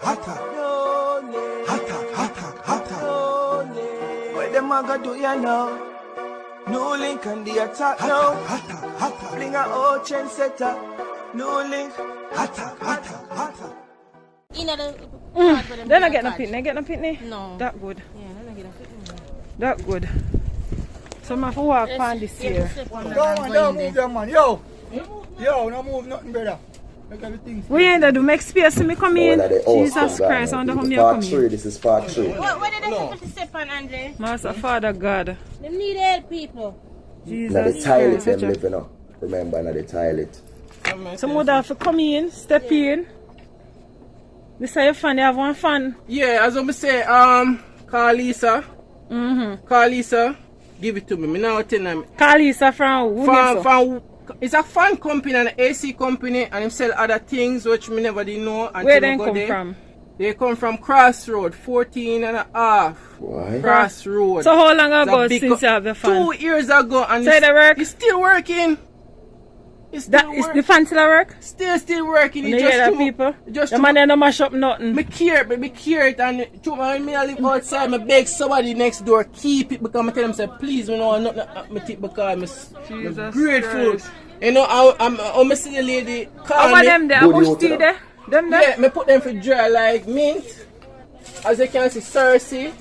hotter. Hotter, hotter. What them a go do ya now? No link on the attack now. Hotter. Bring a old chain setter. No link. Hotter. Then I get no pitney. Get no pitney? No. That good. Yeah, then I get a pitney. That good. So I have to walk on this here. Don't move them, man. Yo, no move nothing, brother. Make everything. We ain't do make space to me come in. Jesus Christ, I wonder how me come in. This is part 3. What did they supposed to step on, Andre? Master, Father God. They need help, people. Jesus Now the toilet Christ. them living up. Remember, now the toilet. Someone have to come in, step in. This is your fan, you have one fan. Yeah, as I say, call Lisa. Call Lisa. Give it to me. Me now tell them. Call Lisa from who? It's a fan company and an AC company, and they sell other things which me never did know. Where they come from? They come from Crossroad, 14 and a half. Why? Crossroad. So how long ago since you have the fan? 2 years ago, and So they work? it's still working. It's still Is the fan still work? Still working. You hear that, people? The man don't mash up nothing. Me care it, and when me I live outside, me beg somebody next door keep it because I tell them say please, me know nothing me take because I'm grateful. Christ. You know, I see the lady call How me. them there? Bush tea there? Them there? Yeah, me put them for dry like mint. As you can see, Cersei.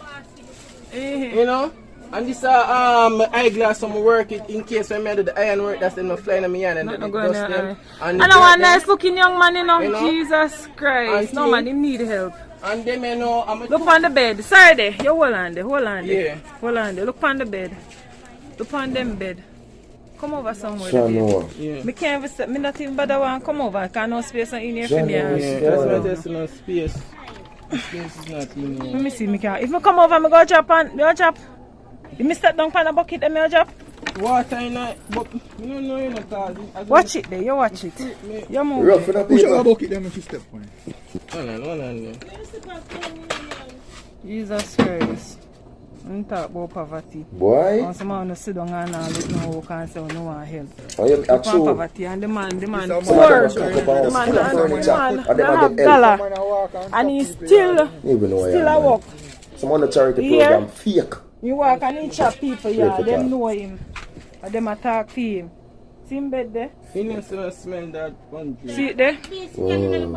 You know. And this eyeglass I'm work it in case when I do the iron work that's in my flying on my hand and Not dust them. And I want nice looking young man, you know. Jesus Christ. No man, him need help. And them you know Look on the bed. Sorry there. You hold on there. Yeah. Hold on there. Look on the bed. Look on them bed. Come over somewhere. Yeah. Me can't even step. Me not even bother want come over. I can't no space in here for me. Yeah, that's why there's no space. Space is not in here. Let me see, me can. If I come over, I go chop and go chop. You me step down on a bucket and me chop. Water in it, but you don't know you know cause watch it there, you watch it. You move. Rough in a Push out paper. the bucket, then if you step on it. Hold on. Jesus Christ. I'm talk about poverty. Boy. And some man sit down and let no work and say no want help. Oh, you Upon actually. poverty and the man Some poor. of them cock up and Man, full of furniture. And them have a get help. dollar. And he still Even though I a am, walk. Some on the charity Here. program fake. You walk and he chop people, yeah, for them that. know him. And them attack to him. See him bed there? You need to smell that country. See it there? Oh.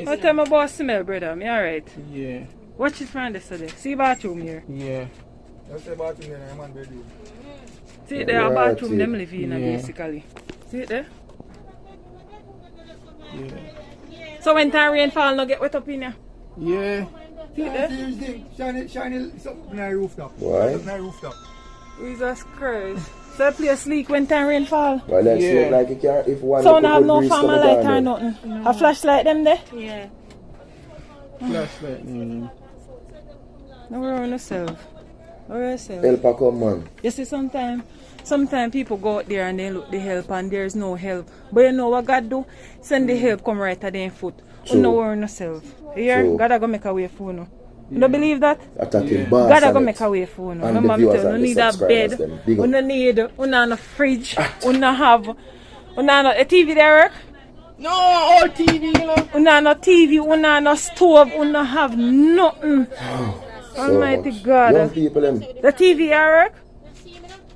What tell me about smell, brother? Me alright. Yeah. Watch it from this today. See bathroom here. Yeah. That's the bathroom there, I'm on bedroom. See it there, a Right, bathroom see. them live in Yeah. basically. See it there? Yeah. So when time rain fall, no get wet up in here. Yeah. See it there? Shiny something on the rooftop. Why? Something on the rooftop. Jesus Christ. So the place leak when time rain fall. Well, let's Yeah. look like you can if one So look now have good no breeze farmer coming light down or there. nothing. A flashlight them there? Yeah. Flashlight. No worry on yourself. No worry yourself. Help her come, man. You see, sometimes people go out there and they look the help and there's no help. But you know what God do? Send the help come right at their foot. True. You no worry on yourself. You hear? True. God go make a way for you. You don't believe that? Attacking bars. God and go it. make a way for you. And Remember the me viewers tell you, and you the need a subscribers bed. them. Big You up. don't need a fridge. You don't have a TV there work? No, all TV, you know. You don't have TV, you don't have no stove, you don't have nothing. Almighty much. God. Young people, them. The TV there work?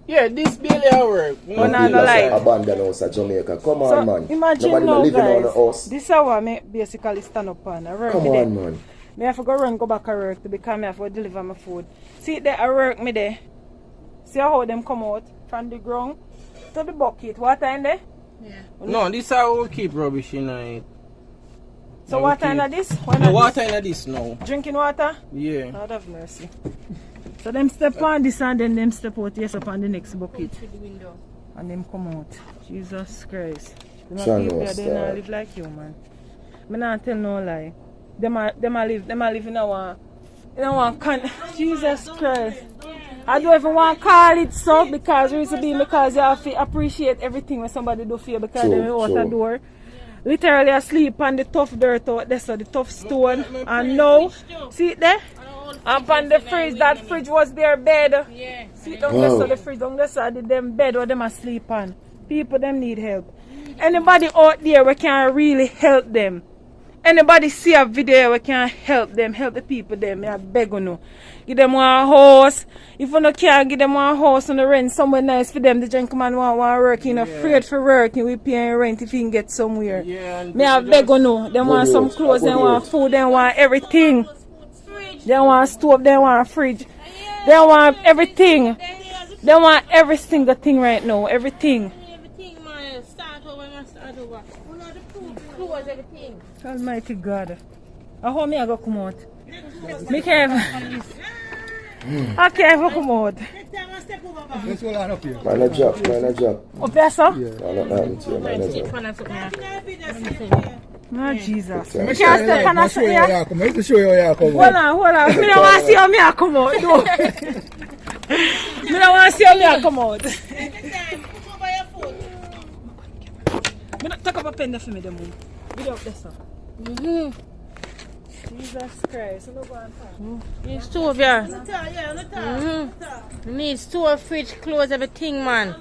Yeah, this barely our work. You know? When I People go say like. abandoned house at Jamaica. Come on, So man. imagine Nobody now, living on the guys, house. this is how I basically stand up on. I work Come me on, there. man. Me have to go back to work to because me have to deliver my food. See there, I work me there. See how them come out from the ground to the bucket. Water in there? Yeah. No, this is how we keep rubbish in it. So No, water okay. in this? The water in this now. Drinking water? Yeah. Lord have mercy. So them step on this and then them step out yes up on the next bucket. Through the window. And them come out. Jesus Christ. Them Son people was there, they not that. live like you, man. Me not tell no lie. Them a live in one Jesus Christ. I don't even want to call it so because you have to appreciate everything when somebody do for you because True, they out the true. door. Literally asleep on the tough dirt out there, so the tough stone. And now, see it there? And on the fridge, that fridge was their bed. Yeah. See it down there, so the fridge down there, so them bed where them asleep on. People them need help. Anybody out there we can really help them. Anybody see a video we can help them, help the people them, I beg you no. Give them one house. If you no can give them one house on the rent somewhere nice for them, the gentleman want work, you know, afraid for work, we paying rent if he can get somewhere. Yeah, and Me I beg you no. They want some clothes, they want food, they want everything. They want stove, they want fridge. They want everything. They want every single thing right now, everything. Everything, man. Start over. We know the food, clothes, everything. Almighty God. I hope me I go come out. Me can't. I can't even come out. Let's go line up here. Man, a drop. Up there, sir? No, not happening to you, man, a drop. No, Jesus. Okay. Me can't step on a show you how you come. Let me show you how you come. Hold on. Me don't want to see how me I come out. No. Me don't want to see how me I come out. Me not talk about pen there for me, the moon. Get up there, sir. Jesus Christ. Look what I'm Need stove, yeah. Need stove, fridge, clothes, everything, man.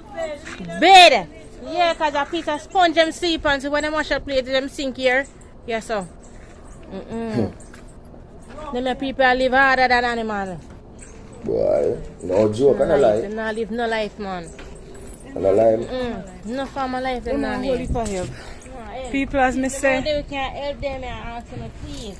Bed. Yeah, because a piece of sponge them sleep on, so when they wash up plate, them sink here. Yeah, so. Them people live harder than animals. Boy, no joke, and a lie. They not live no life, man. And a lie. No farm of life, Them them not not holy live. for help. People, as me say, They can't help them and ask them, please.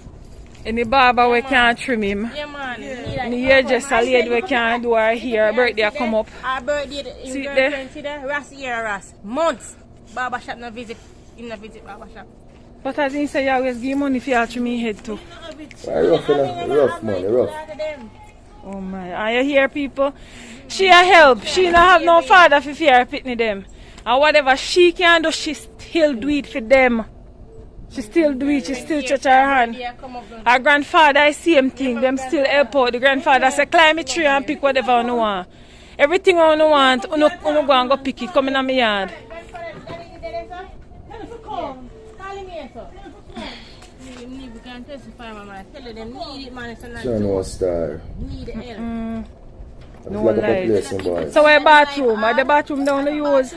any barber we can't trim him. Yeah, man. And here just a lady we can't do her hair. Her birthday come up. Our birthday, See your there? girlfriend see there? Ras here, Ras. Months. Barber shop no visit. Him no visit barber shop. But as he say, you always give money for you to trim his head too. Rough, rough, man, rough. Oh my, and you hear people? She a help. She don't have no father for fear pitney them. And whatever she can do, she still do it for them. She still do it, she still touch her hand. Her grandfather, I see him thing, them still help out. The grandfather say, climb a tree and pick whatever you want. Everything you want, you go and go pick it, come in my yard. We can testify, mama. Tell them need it, man. C0MMUNITY. Need help. No Like a lie. place, boy. So where bathroom? Are the bathroom down the use?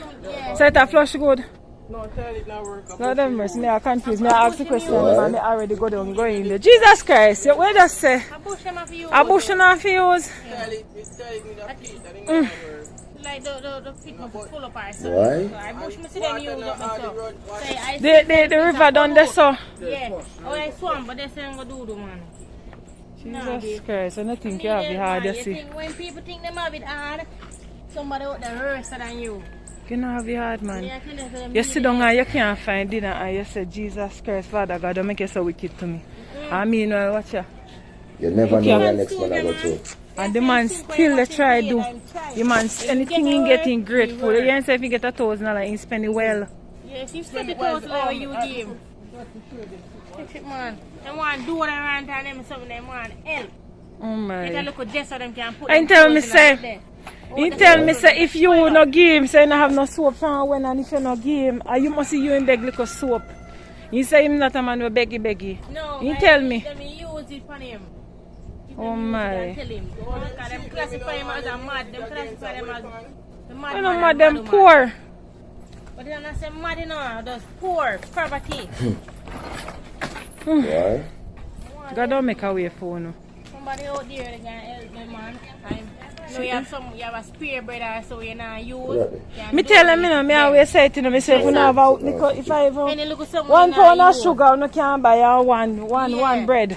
So it a flush good? No, tell it not work. No, them mercy, me are confused. Me I ask the question and me already go down, go in there. Jesus Christ, what just say? I bush them for you. A bush not for use? Tell it with that piece. I think it not work. Like the people full of ours. Why? So I bush me see them use up myself. Say I The river down there, so. yeah. Oh, I swam, but they say I'm gonna do man. Jesus Christ, I don't think you have it hard, you see. When people think them have it hard, somebody out there worse than you. You don't have it hard, man. Yeah, I tell them You sit down and you can't find dinner and you say, Jesus Christ, Father God, don't make you so wicked to me. I mean, well, watch ya. You never know where next one I go to. And the man still they try do. The man, anything he getting grateful. You ain't say if you get $1,000, he spend it well. yes, you spend it out like you give. Take it, man. They want to do what I want and them something they want help. Oh They can my. look at just so them can put And them tell me, clothes in say, there. he tell me say if you no give him, say you no have no soap from when and if you no give him, you must see you in beg little soap. He say him not a man with beggy. No, He I tell use me. them, use it for him. Oh my. Tell him. Because them classify him as a mad. Them classify them as the mad. I know man mad and them woman. poor. But they're not saying mad, you know, just poor, poverty. Why? God don't make a way for you. Somebody out there that can help them, man. You know, you have a spare brother, so you not use. What? Me tell him, you know, me always say to him, if you have out liquor, if I And even you look at someone 1 pound of use. sugar, you can't buy one Yeah. bread.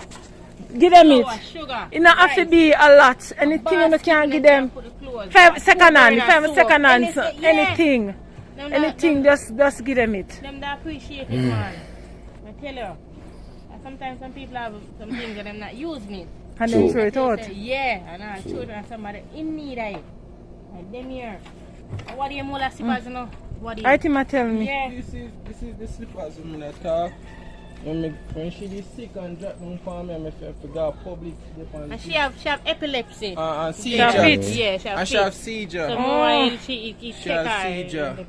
Give them it. Sugar. It don't have to be a lot. Anything you can give them. 5 second hand, 5 second hand, so anything. Anything, just give them it. Them that appreciate it, man. I tell you. Sometimes some people have some things that them not use me. And then throw it out. Say, yeah, and our children are somebody in need of it. Like them here. What do you more slippers, you know? What do you? I think I tell me. Yeah. This is the slippers when I talk. When she is sick and drop them for me, I forgot public. And she have epilepsy. And She have seizure. fit. Yeah, she have And she fit. have seizure. So more she She take have her. seizure.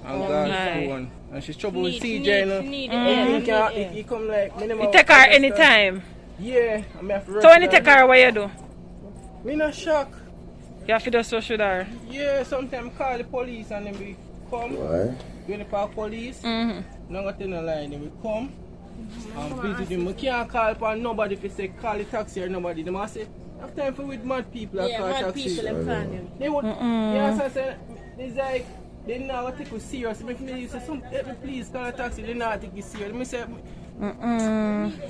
And my. gallstone. And she's trouble with seizure, you know. Need He come like minimum. You take her anytime. Yeah, I may have to rush So when you her. take her, what you do? Me not shock. You have to just rush with her. Yeah, sometimes call the police and then we come. Why? When they call police, no got in the line, then we come. and visit him. I can't call upon nobody if you say call the taxi or nobody. They must say, have time for with mad people that call mad taxi. people them call him. They would, yes, I said, it's like, they now take it serious. If me you say, let me please call a taxi, they not take it serious. Me say,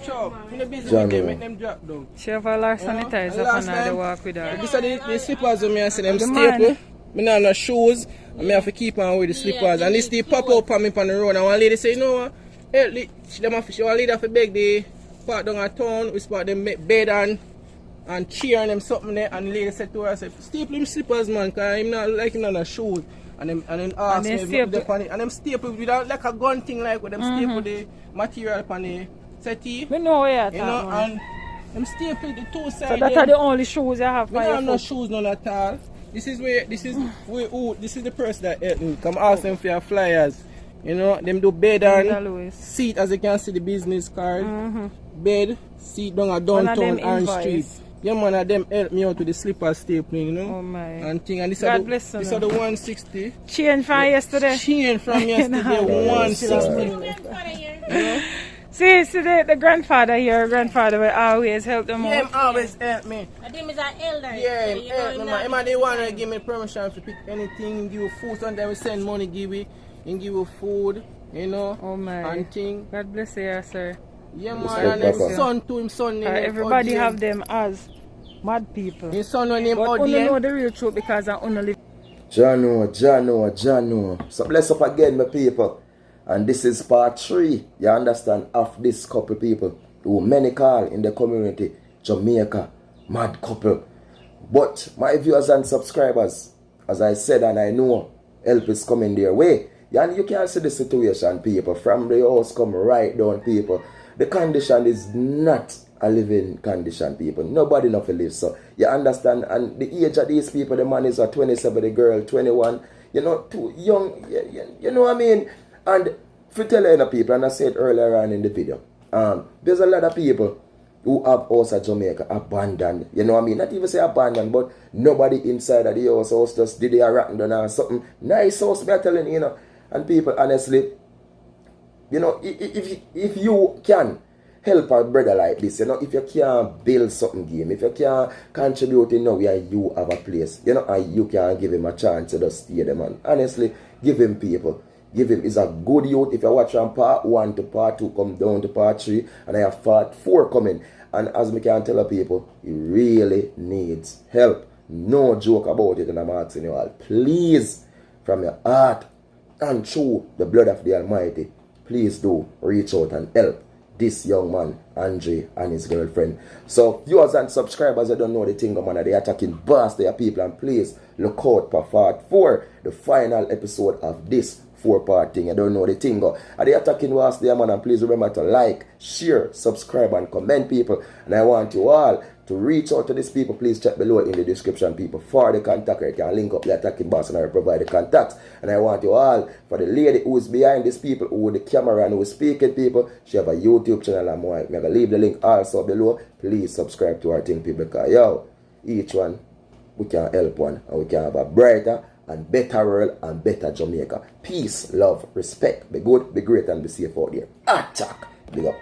sure, I'm not busy with them, make them drop down. She have a last sanitizer for now to walk with her. These are the slippers when I see them staple. I don't have no shoes, and I have to keep on with the slippers. And this they pop up on me on the road. And one lady say, you know what? Hey, she want leader for beg the part down a town, we spot them make bed and chair and them something there. And the lady said to her, I said, staple him slippers, man, because I'm not like him on the shoes. And them ask me if they and them staple without like a gun thing like with them staple the material upon the settee. We know where you know, and them staple the two sides. So that are the only shoes you have for your your foot? We don't have no shoes none at all. This is the person that helped me. Come ask them for your flyers. You know, them do bed and seat, as you can see the business card. Bed, seat down at downtown Orange Street. Yeah, man, of them help me out with the slipper stapling, you know. Oh my. And thing, and this God are bless the 160. Change from yesterday. Change from yesterday, 160. Yeah. See the grandfather here, grandfather will always help them Yeah, out. him always help me. And him is an elder. Yeah, so him help me, man. Him they want to give me permission to pick anything, give you food. Sometimes we send money, give you food, you know. Oh my. And thing. God bless you, sir. Yeah, man. And his son to him son name. Everybody have them as mad people. His son name but Odie. you know the real truth because I only live. Jano. So bless up again, my people. And this is part 3, you understand, of this couple people who many call in the community Jamaica mad couple. But my viewers and subscribers, as I said and I know, help is coming their way. And you can see the situation, people. From the house come right down, people. The condition is not a living condition, people. Nobody enough to live, so you understand. And the age of these people, the man is a 27, the girl 21. You know, too young. You know what I mean? And for telling the people, and I said earlier on in the video, there's a lot of people who have house at Jamaica abandoned. You know what I mean? Not even say abandoned, but nobody inside of the house just did a rotten down or something. Nice house, me telling you know. And people, honestly, you know, if you can help a brother like this, you know, if you can build something game, if you can contribute in now where you have a place, you know, and you can give him a chance to just stay there, man. Honestly, give him people. Give him, is a good youth. If you watch from part 1 to part 2, come down to part 3, and I have part 4 coming. And as me can tell the people, he really needs help. No joke about it, and I'm asking you all, please, from your heart and through the blood of the Almighty, please do reach out and help this young man, Andre, and his girlfriend. So, viewers and subscribers, I don't know the thing, man, they're attacking boss their people, and please look out for part 4, the final episode of this 4-part thing. I don't know the thing. Are they attacking was there, man? And please remember to like, share, subscribe, and comment, people. And I want you all to reach out to these people. Please check below in the description, people, for the contact. You can link up the attacking boss and I will provide the contacts. And I want you all, for the lady who is behind these people, who with the camera and who is speaking, people, she have a YouTube channel. I'm going to leave the link also below. Please subscribe to our thing, people, because yo, each one, we can help one, and we can have a brighter and better world and better Jamaica. Peace, love, respect. Be good, be great, and be safe out there. Attack. Big up.